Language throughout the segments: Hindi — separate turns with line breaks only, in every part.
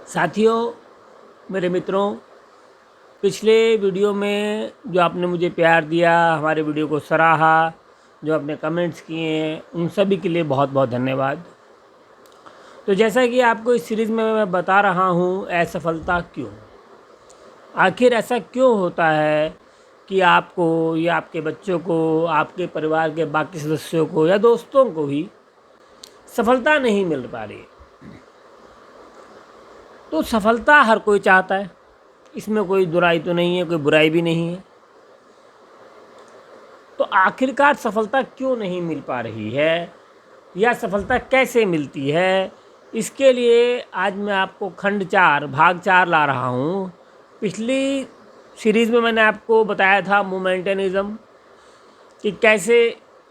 साथियों, मेरे मित्रों, पिछले वीडियो में जो आपने मुझे प्यार दिया, हमारे वीडियो को सराहा, जो आपने कमेंट्स किए हैं, उन सभी के लिए बहुत बहुत धन्यवाद। तो जैसा कि आपको इस सीरीज़ में मैं बता रहा हूँ, असफलता क्यों, आखिर ऐसा क्यों होता है कि आपको या आपके बच्चों को, आपके परिवार के बाकी सदस्यों को या दोस्तों को भी सफलता नहीं मिल पा रही है। तो सफलता हर कोई चाहता है, इसमें कोई दुराई तो नहीं है, कोई बुराई भी नहीं है। तो आखिरकार सफलता क्यों नहीं मिल पा रही है या सफलता कैसे मिलती है, इसके लिए आज मैं आपको खंड 4 भाग 4 ला रहा हूँ। पिछली सीरीज़ में मैंने आपको बताया था मोमेंटनिज़्म, कि कैसे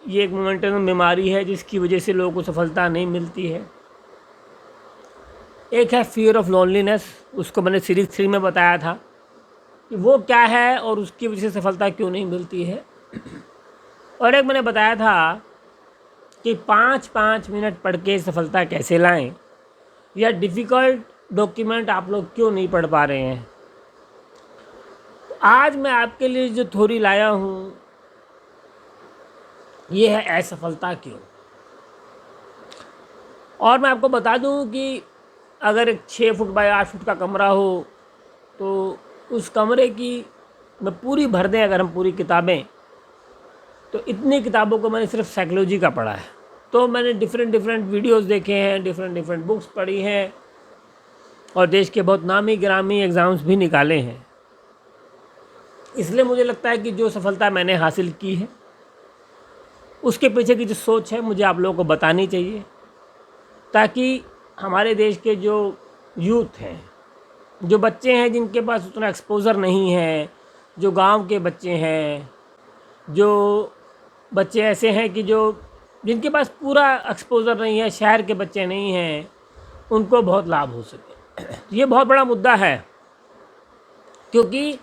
ये एक मोमेंटनिज़्म बीमारी है जिसकी वजह से लोगों को सफलता नहीं मिलती है। एक है फियर ऑफ लोनलीनेस, उसको मैंने सीरीज़ 3 में बताया था कि वो क्या है और उसकी वजह से सफलता क्यों नहीं मिलती है। और एक मैंने बताया था कि 5-5 मिनट पढ़ के सफलता कैसे लाएं, या डिफ़िकल्ट डॉक्यूमेंट आप लोग क्यों नहीं पढ़ पा रहे हैं। आज मैं आपके लिए जो थ्योरी लाया हूँ ये है असफलता क्यों। और मैं आपको बता दूँ कि अगर एक 6 फुट बाय 8 फुट का कमरा हो तो उस कमरे की में पूरी भर दें अगर हम पूरी किताबें, तो इतनी किताबों को मैंने सिर्फ साइकोलॉजी का पढ़ा है। तो मैंने डिफरेंट वीडियोस देखे हैं, डिफरेंट बुक्स पढ़ी हैं और देश के बहुत नामी गिरामी एग्ज़ाम्स भी निकाले हैं। इसलिए मुझे लगता है कि जो सफलता मैंने हासिल की है उसके पीछे की जो सोच है मुझे आप लोगों को बतानी चाहिए, ताकि हमारे देश के जो यूथ हैं, जो बच्चे हैं जिनके पास उतना एक्सपोज़र नहीं है, जो गांव के बच्चे हैं, जो बच्चे ऐसे हैं कि जो जिनके पास पूरा एक्सपोज़र नहीं है, शहर के बच्चे नहीं हैं, उनको बहुत लाभ हो सके। ये बहुत बड़ा मुद्दा है, क्योंकि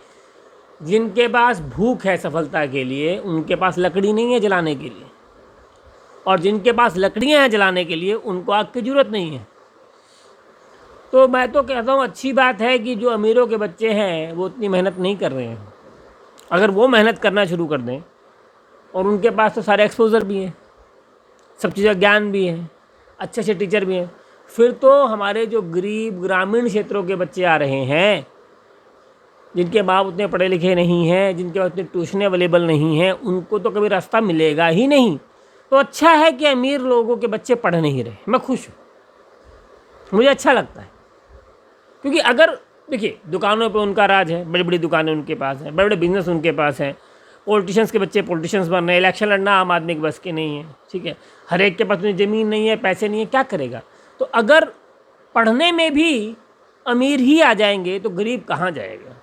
जिनके पास भूख है सफलता के लिए उनके पास लकड़ी नहीं है जलाने के लिए, और जिनके पास लकड़ियाँ हैं जलाने के लिए उनको आग की ज़रूरत नहीं है। तो मैं तो कहता हूँ अच्छी बात है कि जो अमीरों के बच्चे हैं वो उतनी मेहनत नहीं कर रहे हैं। अगर वो मेहनत करना शुरू कर दें, और उनके पास तो सारे एक्सपोज़र भी हैं, सब चीज़ का ज्ञान भी है, अच्छे अच्छे टीचर भी हैं, फिर तो हमारे जो गरीब ग्रामीण क्षेत्रों के बच्चे आ रहे हैं, जिनके बाप उतने पढ़े लिखे नहीं हैं, जिनके पास उतनी ट्यूशन अवेलेबल नहीं हैं, उनको तो कभी रास्ता मिलेगा ही नहीं। तो अच्छा है कि अमीर लोगों के बच्चे पढ़ नहीं रहे, मैं खुश हूँ, मुझे अच्छा लगता है। क्योंकि अगर देखिए दुकानों पे उनका राज है, बड़ी बड़ी दुकानें उनके पास हैं, बड़े बड़े बिजनेस उनके पास हैं, पॉलिटिशियंस के बच्चे पॉलिटिशियंस बन रहे हैं, इलेक्शन लड़ना आम आदमी के बस के नहीं है, ठीक है, हर एक के पास उतनी ज़मीन नहीं है, पैसे नहीं है, क्या करेगा। तो अगर पढ़ने में भी अमीर ही आ जाएंगे तो गरीब कहाँ जाएगा।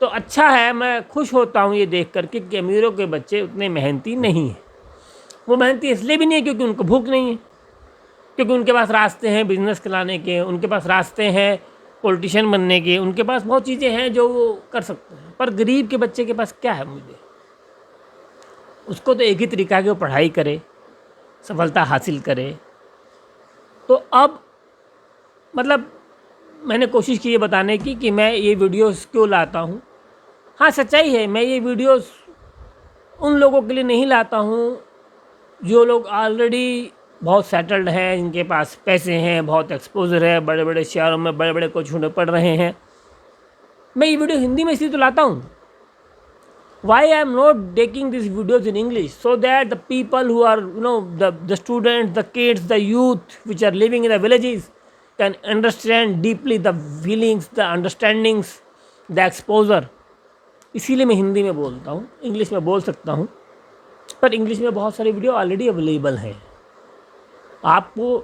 तो अच्छा है, मैं खुश होता हूँ ये देख करके कि अमीरों के बच्चे उतने मेहनती नहीं हैं। वो मेहनती इसलिए भी नहीं है क्योंकि उनको भूख नहीं है, क्योंकि उनके पास रास्ते हैं बिजनेस चलाने के, उनके पास रास्ते हैं पॉलिटिशियन बनने के, उनके पास बहुत चीज़ें हैं जो वो कर सकते हैं। पर गरीब के बच्चे के पास क्या है, मुझे उसको तो एक ही तरीका है कि वो पढ़ाई करे, सफलता हासिल करे। तो अब मतलब मैंने कोशिश की है बताने की कि मैं ये वीडियोस क्यों लाता हूँ। हाँ, सच्चाई है, मैं ये वीडियोस उन लोगों के लिए नहीं लाता हूँ जो लोग ऑलरेडी बहुत सेटल्ड हैं, जिनके पास पैसे हैं, बहुत एक्सपोजर है, बड़े बड़े शहरों में बड़े बड़े कोचिंग में पढ़ रहे हैं। मैं ये वीडियो हिंदी में इसलिए तो लाता हूँ। Why I am not taking these videos in English? So that the people who are, the students, the kids, the youth which are living in the villages can understand deeply the feelings, the understandings, the exposure. इसीलिए मैं हिंदी में बोलता हूँ, इंग्लिश में बोल सकता हूँ, पर इंग्लिश में बहुत सारी वीडियो ऑलरेडी अवेलेबल हैं। आपको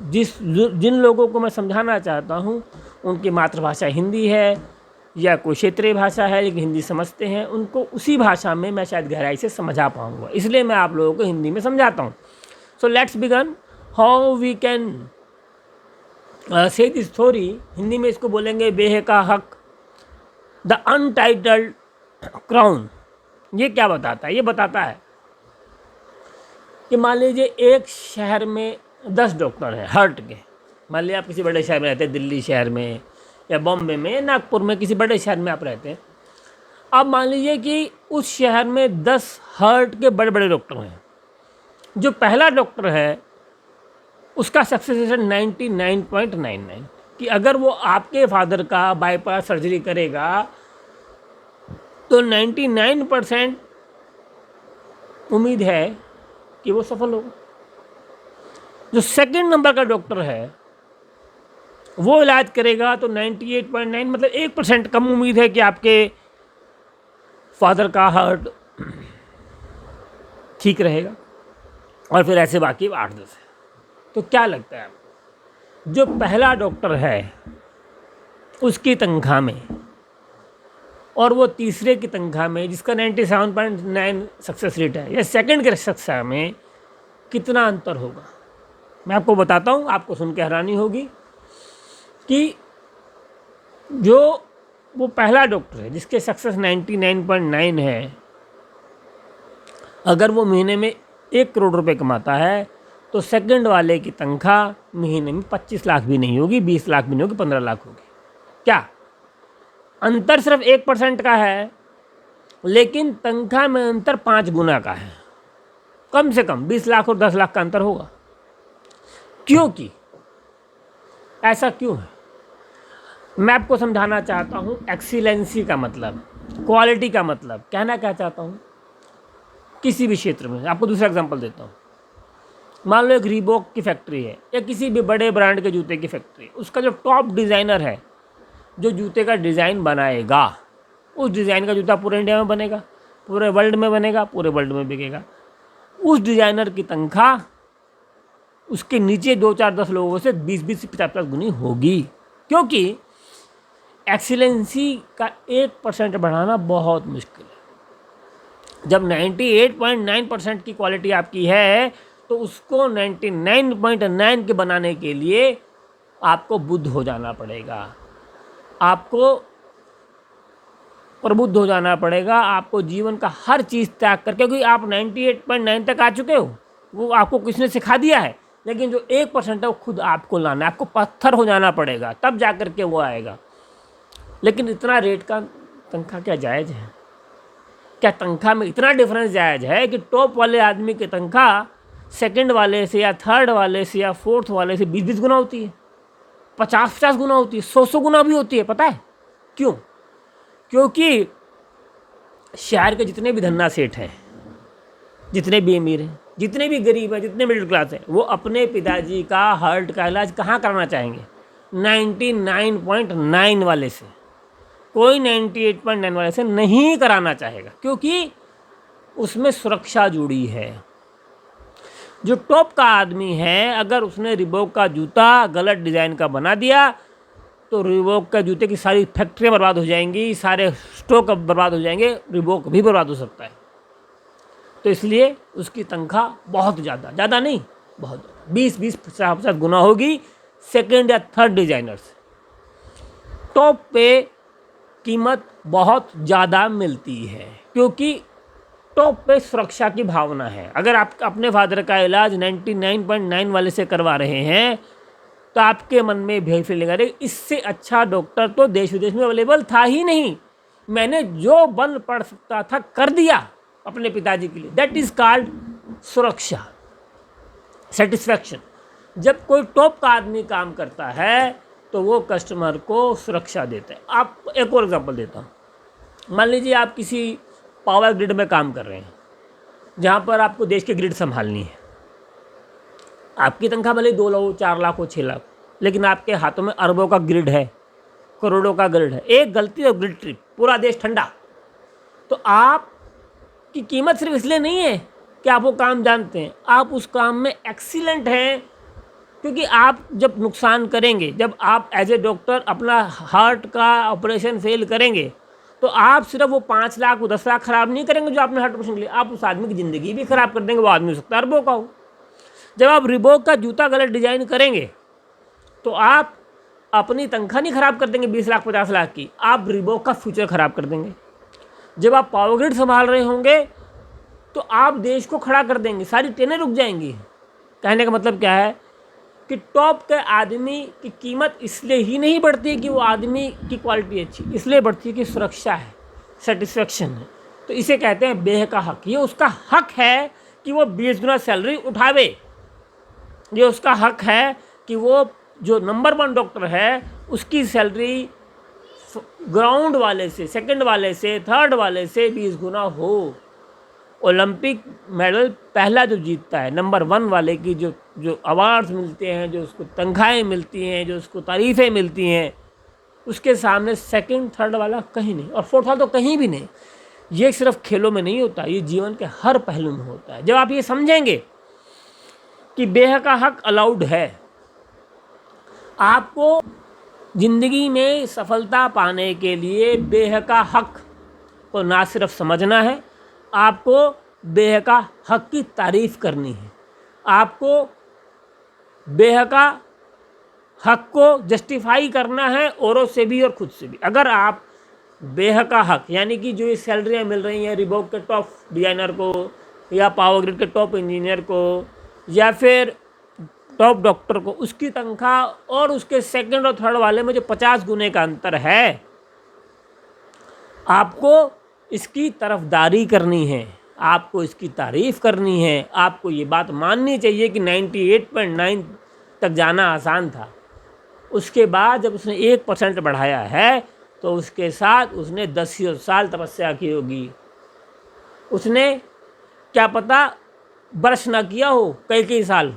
जिन लोगों को मैं समझाना चाहता हूँ उनकी मातृभाषा हिंदी है या कोई क्षेत्रीय भाषा है लेकिन हिंदी समझते हैं, उनको उसी भाषा में मैं शायद गहराई से समझा पाऊँगा, इसलिए मैं आप लोगों को हिंदी में समझाता हूँ। So let's begin how we can say this story. Hindi में इसको बोलेंगे बेहे का हक, द अनटाइटल्ड क्राउन। ये क्या बताता है? ये बताता है कि मान लीजिए एक शहर में 10 डॉक्टर हैं हार्ट के। मान लीजिए आप किसी बड़े शहर में रहते हैं, दिल्ली शहर में या बॉम्बे में या नागपुर में, किसी बड़े शहर में आप रहते हैं। अब मान लीजिए कि उस शहर में 10 हार्ट के बड़े बड़े डॉक्टर हैं। जो पहला डॉक्टर है उसका सक्सेस रेट 99.99, कि अगर वो आपके फादर का बाईपास सर्जरी करेगा तो 99% उम्मीद है कि वो सफल होगा। जो सेकंड नंबर का डॉक्टर है वो इलाज करेगा तो 98.9, मतलब 1% कम उम्मीद है कि आपके फादर का हार्ट ठीक रहेगा, और फिर ऐसे बाकी 8-10 है। तो क्या लगता है आपको, जो पहला डॉक्टर है उसकी तनख्वाह में और वो तीसरे की तनख्वाह में जिसका 97.9 सक्सेस रेट है, या सेकंड के सक्सेस में कितना अंतर होगा? मैं आपको बताता हूँ, आपको सुन के हैरानी होगी कि जो वो पहला डॉक्टर है जिसके सक्सेस 99.9 है, अगर वो महीने में 1 करोड़ रुपए कमाता है तो सेकंड वाले की तनख्वाह महीने में 25 लाख भी नहीं होगी, 20 लाख भी नहीं होगी, 15 लाख होगी। क्या अंतर सिर्फ 1% का है, लेकिन तनख्वाह में अंतर 5 गुना का है। कम से कम 20 लाख और 10 लाख का अंतर होगा। क्योंकि ऐसा क्यों है, मैं आपको समझाना चाहता हूँ। एक्सीलेंसी का मतलब, क्वालिटी का मतलब, कहना क्या चाहता हूँ, किसी भी क्षेत्र में। आपको दूसरा एग्जांपल देता हूँ। मान लो एक रीबॉक की फैक्ट्री है या किसी भी बड़े ब्रांड के जूते की फैक्ट्री, उसका जो टॉप डिज़ाइनर है जो जूते का डिज़ाइन बनाएगा, उस डिज़ाइन का जूता पूरे इंडिया में बनेगा, पूरे वर्ल्ड में बनेगा, पूरे वर्ल्ड में बिकेगा। उस डिज़ाइनर की तनख्वाह उसके नीचे 2-4-10 लोगों से 20-20 से 50-50 गुनी होगी, क्योंकि एक्सीलेंसी का 1% बढ़ाना बहुत मुश्किल है। जब 98.9% की क्वालिटी आपकी है तो उसको 99.9 के बनाने के लिए आपको बुद्ध हो जाना पड़ेगा, आपको प्रबुद्ध हो जाना पड़ेगा, आपको जीवन का हर चीज़ त्याग करके, क्योंकि आप 98.9 तक आ चुके हो, वो आपको किसने सिखा दिया है, लेकिन जो 1% है वो खुद आपको लाना है, आपको पत्थर हो जाना पड़ेगा, तब जा कर के वो आएगा। लेकिन इतना रेट का तनख्वाह क्या जायज़ है? क्या तनख्वाह में इतना डिफरेंस जायज़ है कि टॉप वाले आदमी की तनख्वाह सेकंड वाले से या थर्ड वाले से या फोर्थ वाले से 20-20 गुना होती है, 50-50 गुना होती है, 100-100 गुना भी होती है? पता है क्यों? क्योंकि शहर के जितने भी धन्ना सेठ हैं, जितने भी अमीर हैं, जितने भी गरीब हैं, जितने मिडिल क्लास हैं, वो अपने पिताजी का हार्ट का इलाज कहाँ कराना चाहेंगे? 99.9 वाले से। कोई 98.9 वाले से नहीं कराना चाहेगा, क्योंकि उसमें सुरक्षा जुड़ी है। जो टॉप का आदमी है, अगर उसने रिबॉक का जूता गलत डिज़ाइन का बना दिया तो रिबॉक का जूते की सारी फैक्ट्रियाँ बर्बाद हो जाएंगी, सारे स्टॉक बर्बाद हो जाएंगे, रिबॉक भी बर्बाद हो सकता है। तो इसलिए उसकी तनख्वाह बहुत ज़्यादा नहीं, बहुत 20-20, 50-50 गुना होगी सेकेंड या थर्ड डिज़ाइनर से। टॉप पे कीमत बहुत ज़्यादा मिलती है, क्योंकि टॉप पे सुरक्षा की भावना है। अगर आप अपने फादर का इलाज 99.9 वाले से करवा रहे हैं तो आपके मन में भी फीलिंग आ रही, इससे अच्छा डॉक्टर तो देश विदेश में अवेलेबल था ही नहीं, मैंने जो बन पड़ सकता था कर दिया अपने पिताजी के लिए। दैट इज़ कॉल्ड सुरक्षा, सेटिस्फैक्शन। जब कोई टॉप का आदमी काम करता है तो वो कस्टमर को सुरक्षा देता है। आप एक और एग्जांपल देता हूँ। मान लीजिए आप किसी पावर ग्रिड में काम कर रहे हैं, जहाँ पर आपको देश की ग्रिड संभालनी है। आपकी तनख्वाह भले 2 लाख, 4 लाख हो, 6 लाख, लेकिन आपके हाथों में अरबों का ग्रिड है, करोड़ों का ग्रिड है। एक गलती और ग्रिड ट्रिप, पूरा देश ठंडा। तो आपकी कीमत सिर्फ इसलिए नहीं है कि आप वो काम जानते हैं, आप उस काम में एक्सीलेंट हैं, क्योंकि आप जब नुकसान करेंगे, जब आप एज ए डॉक्टर अपना हार्ट का ऑपरेशन फेल करेंगे, तो आप सिर्फ वो 5 लाख, वो 10 लाख खराब नहीं करेंगे जो आपने हार्ट ऑपरेशन के लिए, आप उस आदमी की ज़िंदगी भी खराब कर देंगे। वो आदमी हो सकता है अरबों का हो। जब आप रिबॉक का जूता गलत डिज़ाइन करेंगे तो आप अपनी तनख्वाह नहीं खराब कर देंगे 20 लाख 50 लाख की, आप रिबॉक का फ्यूचर खराब कर देंगे। जब आप पावर ग्रिड संभाल रहे होंगे तो आप देश को खड़ा कर देंगे, सारी ट्रेनें रुक जाएंगी। कहने का मतलब क्या है कि टॉप के आदमी की कीमत इसलिए ही नहीं बढ़ती कि वो आदमी की क्वालिटी अच्छी, इसलिए बढ़ती है कि सुरक्षा है, सेटिस्फेक्शन है। तो इसे कहते हैं बेह का हक। ये उसका हक है कि वो 20 गुना सैलरी उठावे। ये उसका हक है कि वो जो नंबर 1 डॉक्टर है उसकी सैलरी ग्राउंड वाले से, सेकंड वाले से, थर्ड वाले से 20 गुना हो। ओलंपिक मेडल पहला जो जीतता है, नंबर 1 वाले की जो जो अवार्ड्स मिलते हैं, जो उसको तनख्वाहें मिलती हैं, जो उसको तारीफ़ें मिलती हैं, उसके सामने सेकंड थर्ड वाला कहीं नहीं, और फोर्थ वाला तो कहीं भी नहीं। ये सिर्फ खेलों में नहीं होता, ये जीवन के हर पहलू में होता है। जब आप ये समझेंगे कि बेह का हक अलाउड है, आपको जिंदगी में सफलता पाने के लिए बेह का हक को ना सिर्फ समझना है, आपको बेह का हक की तारीफ करनी है। आपको बेह का हक को जस्टिफाई करना है औरों से भी और खुद से भी। अगर आप बेह का हक, यानी कि जो ये सैलरियाँ मिल रही हैं रिबॉक के टॉप डिज़ाइनर को, या पावर ग्रिड के टॉप इंजीनियर को, या फिर टॉप डॉक्टर को, उसकी तनख्वाह और उसके सेकंड और थर्ड वाले में जो 50 गुने का अंतर है, आपको इसकी तरफदारी करनी है, आपको इसकी तारीफ़ करनी है। आपको ये बात माननी चाहिए कि 98.9 तक जाना आसान था। उसके बाद जब उसने 1% बढ़ाया है तो उसके साथ उसने 10 साल तपस्या की होगी। उसने क्या पता ब्रश ना किया हो कई साल,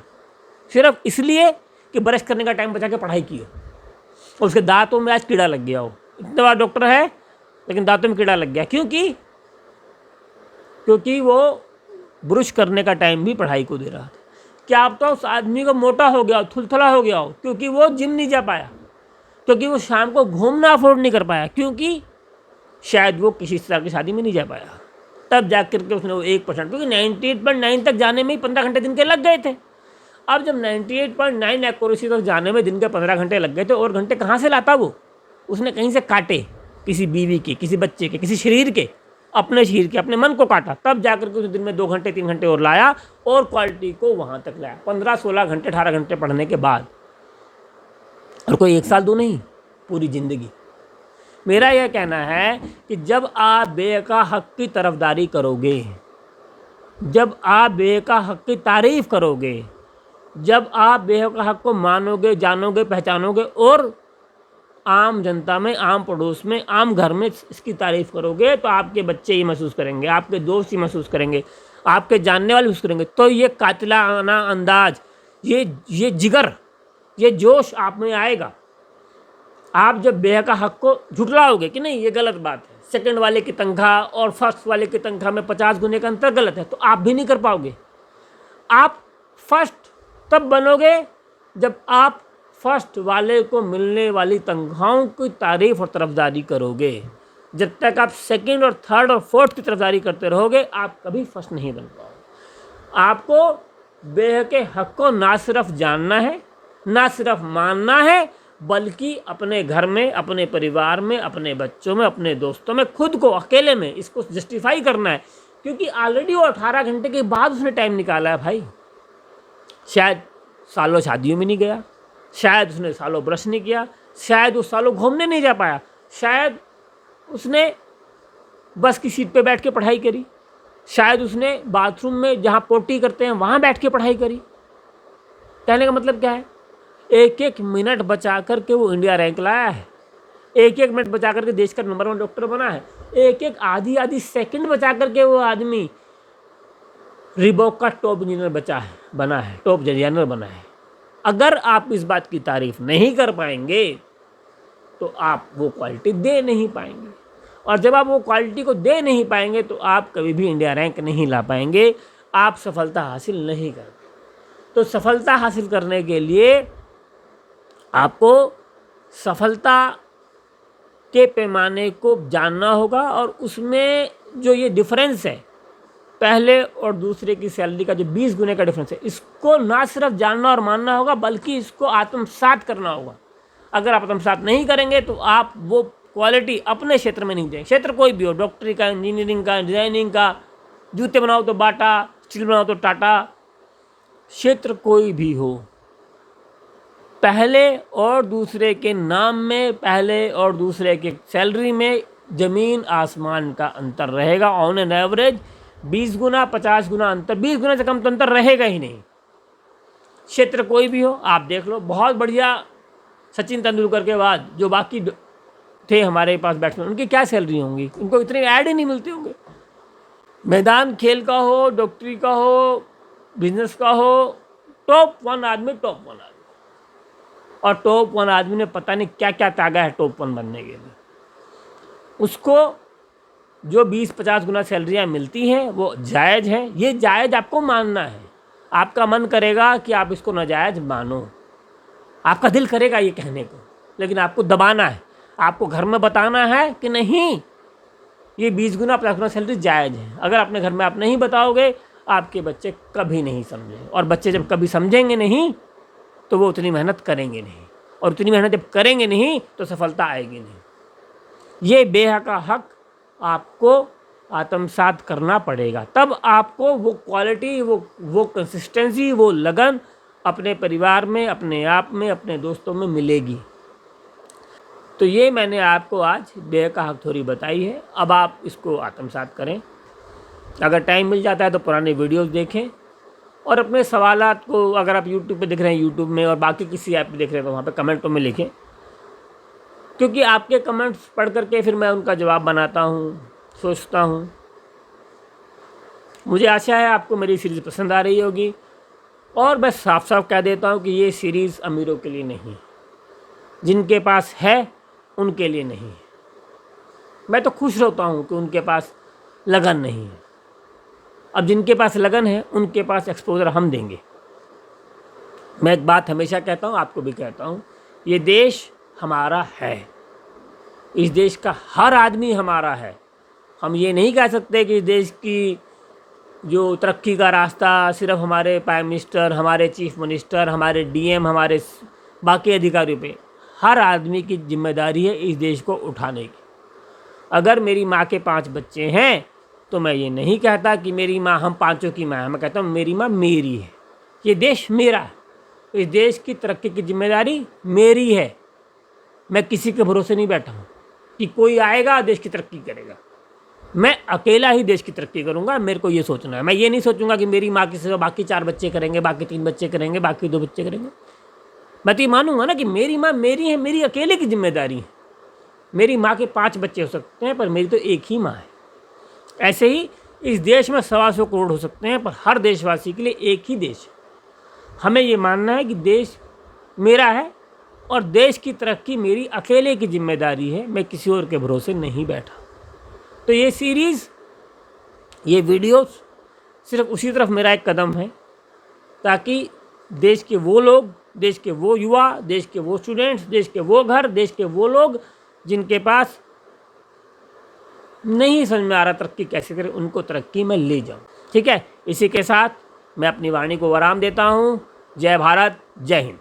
सिर्फ इसलिए कि ब्रश करने का टाइम बचा के पढ़ाई की हो। उसके दांतों में आज कीड़ा लग गया हो, इतने बार डॉक्टर है लेकिन दांतों में कीड़ा लग गया। क्योंकि वो ब्रश करने का टाइम भी पढ़ाई को दे रहा था। क्या आप तो उस आदमी को मोटा हो गया हो, थुलथुला हो गया हो, क्योंकि वो जिम नहीं जा पाया, क्योंकि वो शाम को घूमना अफोर्ड नहीं कर पाया, क्योंकि शायद वो किसी तरह की शादी में नहीं जा पाया। तब जा करके उसने वो 1%, क्योंकि 98.9 तक जाने में ही 15 घंटे दिन के लग गए थे। अब जब 98.9 एक्यूरेसी तक जाने में दिन के 15 घंटे लग गए थे, और घंटे कहाँ से लाता वो? उसने कहीं से काटे, किसी बीवी के, किसी बच्चे के, किसी शरीर के, अपने शरीर के, अपने मन को काटा, तब जाकर के उस दिन में 2 घंटे 3 घंटे और लाया और क्वालिटी को वहाँ तक लाया। 15-16 घंटे 18 घंटे पढ़ने के बाद, और कोई 1 साल 2 नहीं, पूरी ज़िंदगी। मेरा यह कहना है कि जब आप बेह का हक की तरफदारी करोगे, जब आप बेह का हक की तारीफ़ करोगे, जब आप बेह का हक को मानोगे, जानोगे, पहचानोगे और आम जनता में, आम पड़ोस में, आम घर में इसकी तारीफ़ करोगे, तो आपके बच्चे ये महसूस करेंगे, आपके दोस्त ये महसूस करेंगे, आपके जानने वाले महसूस करेंगे। तो ये कातिलाना अंदाज, ये जिगर, ये जोश आप में आएगा। आप जब बेह का हक को झुठलाओगे कि नहीं ये गलत बात है, सेकंड वाले की तनख्वाह और फर्स्ट वाले की तनख्वाह में 50 गुने का अंतर गलत है, तो आप भी नहीं कर पाओगे। आप फर्स्ट तब बनोगे जब आप फर्स्ट वाले को मिलने वाली तनख्वाहों की तारीफ और तरफदारी करोगे। जब तक आप सेकंड और थर्ड और फोर्थ की तरफदारी करते रहोगे, आप कभी फर्स्ट नहीं बन पाओगे। आपको बेह के हक को ना सिर्फ जानना है, ना सिर्फ मानना है, बल्कि अपने घर में, अपने परिवार में, अपने बच्चों में, अपने दोस्तों में, खुद को अकेले में इसको जस्टिफाई करना है। क्योंकि ऑलरेडी वो 18 घंटे के बाद उसने टाइम निकाला है भाई। शायद सालों शादियों में नहीं गया, शायद उसने सालों ब्रश नहीं किया, शायद वो सालों घूमने नहीं जा पाया, शायद उसने बस की सीट पे बैठ के पढ़ाई करी, शायद उसने बाथरूम में जहाँ पोटी करते हैं वहाँ बैठ के पढ़ाई करी। कहने का मतलब क्या है? 1-1 मिनट बचा करके वो इंडिया रैंक लाया है, 1-1 मिनट बचा करके देश का नंबर 1 डॉक्टर बना है, 1-1 आधी सेकंड बचा करके वो आदमी रिबॉक का टॉप इंजीनियर बना है, टॉप डिजाइनर बना है। अगर आप इस बात की तारीफ नहीं कर पाएंगे तो आप वो क्वालिटी दे नहीं पाएंगे, और जब आप वो क्वालिटी को दे नहीं पाएंगे तो आप कभी भी इंडिया रैंक नहीं ला पाएंगे, आप सफलता हासिल नहीं कर पाएंगे। तो सफलता हासिल करने के लिए आपको सफलता के पैमाने को जानना होगा, और उसमें जो ये डिफरेंस है पहले और दूसरे की सैलरी का, जो 20 गुने का डिफरेंस है, इसको ना सिर्फ जानना और मानना होगा बल्कि इसको आत्मसात करना होगा। अगर आप आत्मसात नहीं करेंगे तो आप वो क्वालिटी अपने क्षेत्र में नहीं देंगे। क्षेत्र कोई भी हो, डॉक्टरी का, इंजीनियरिंग का, डिज़ाइनिंग का, जूते बनाओ तो बाटा, स्टील बनाओ तो टाटा, क्षेत्र कोई भी हो, पहले और दूसरे के नाम में, पहले और दूसरे के सैलरी में ज़मीन आसमान का अंतर रहेगा। ऑन एन एवरेज 20 गुना 50 गुना अंतर, 20 गुना से कम तो अंतर रहेगा ही नहीं। क्षेत्र कोई भी हो, आप देख लो, बहुत बढ़िया सचिन तेंदुलकर के बाद जो बाकी थे हमारे पास बैट्समैन, उनकी क्या सैलरी होंगी? उनको इतने ऐड ही नहीं मिलते होंगे। मैदान खेल का हो, डॉक्टरी का हो, बिजनेस का हो, टॉप 1 आदमी, टॉप 1 आदमी, और टॉप 1 आदमी ने पता नहीं क्या क्या त्यागा है टॉप 1 बनने के लिए। उसको जो 20-50 गुना सैलरियाँ मिलती हैं वो जायज़ है। ये जायज़ आपको मानना है। आपका मन करेगा कि आप इसको नाजायज़ मानो, आपका दिल करेगा ये कहने को, लेकिन आपको दबाना है। आपको घर में बताना है कि नहीं, ये 20 गुना 50 गुना सैलरी जायज़ है। अगर अपने घर में आप नहीं बताओगे, आपके बच्चे कभी नहीं समझेंगे, और बच्चे जब कभी समझेंगे नहीं तो वो उतनी मेहनत करेंगे नहीं, और उतनी मेहनत जब करेंगे नहीं तो सफलता आएगी नहीं। ये बेहद का हक आपको आत्मसात करना पड़ेगा, तब आपको वो क्वालिटी, वो कंसिस्टेंसी, वो लगन अपने परिवार में, अपने आप में, अपने दोस्तों में मिलेगी। तो ये मैंने आपको आज बेहद का हक थोड़ी बताई है। अब आप इसको आत्मसात करें। अगर टाइम मिल जाता है तो पुराने वीडियोस देखें, और अपने सवालात को, अगर आप यूट्यूब पे देख रहे हैं यूट्यूब में, और बाकी किसी ऐप पे देख रहे हैं तो वहाँ पे कमेंटों में लिखें, क्योंकि आपके कमेंट्स पढ़ करके फिर मैं उनका जवाब बनाता हूँ, सोचता हूँ। मुझे आशा है आपको मेरी सीरीज़ पसंद आ रही होगी, और मैं साफ साफ कह देता हूँ कि ये सीरीज़ अमीरों के लिए नहीं, जिनके पास है उनके लिए नहीं। मैं तो खुश रहता हूँ कि उनके पास लगन नहीं है। अब जिनके पास लगन है उनके पास एक्सपोजर हम देंगे। मैं एक बात हमेशा कहता हूँ, आपको भी कहता हूँ, ये देश हमारा है, इस देश का हर आदमी हमारा है। हम ये नहीं कह सकते कि इस देश की जो तरक्की का रास्ता सिर्फ हमारे प्राइम मिनिस्टर, हमारे चीफ मिनिस्टर, हमारे डीएम, हमारे बाकी अधिकारियों पे। हर आदमी की जिम्मेदारी है इस देश को उठाने की। अगर मेरी माँ के 5 बच्चे हैं तो मैं ये नहीं कहता कि मेरी माँ हम पांचों की माँ है, मैं कहता हूँ मेरी माँ मेरी है, ये देश मेरा है, इस देश की तरक्की की जिम्मेदारी मेरी है। मैं किसी के भरोसे नहीं बैठा हूँ कि कोई आएगा देश की तरक्की करेगा। मैं अकेला ही देश की तरक्की करूँगा, मेरे को ये सोचना है। मैं ये नहीं सोचूंगा कि मेरी माँ की सिवा बाकी 4 बच्चे करेंगे, बाकी 3 बच्चे करेंगे, बाकी 2 बच्चे करेंगे। मैं तो ये मानूंगा ना कि मेरी माँ मेरी है, मेरी अकेले की जिम्मेदारी है। मेरी माँ के 5 बच्चे हो सकते हैं पर मेरी तो एक ही माँ है। ऐसे ही इस देश में 125 करोड़ हो सकते हैं पर हर देशवासी के लिए एक ही देश है। हमें ये मानना है कि देश मेरा है और देश की तरक्की मेरी अकेले की जिम्मेदारी है, मैं किसी और के भरोसे नहीं बैठा। तो ये सीरीज़, ये वीडियोस सिर्फ उसी तरफ मेरा एक कदम है, ताकि देश के वो लोग, देश के वो युवा, देश के वो स्टूडेंट्स, देश के वो घर, देश के वो लोग जिनके पास नहीं समझ में आ रहा तरक्की कैसे करें, उनको तरक्की में ले जाऊं। ठीक है, इसी के साथ मैं अपनी वाणी को आराम देता हूं। जय भारत, जय हिंद।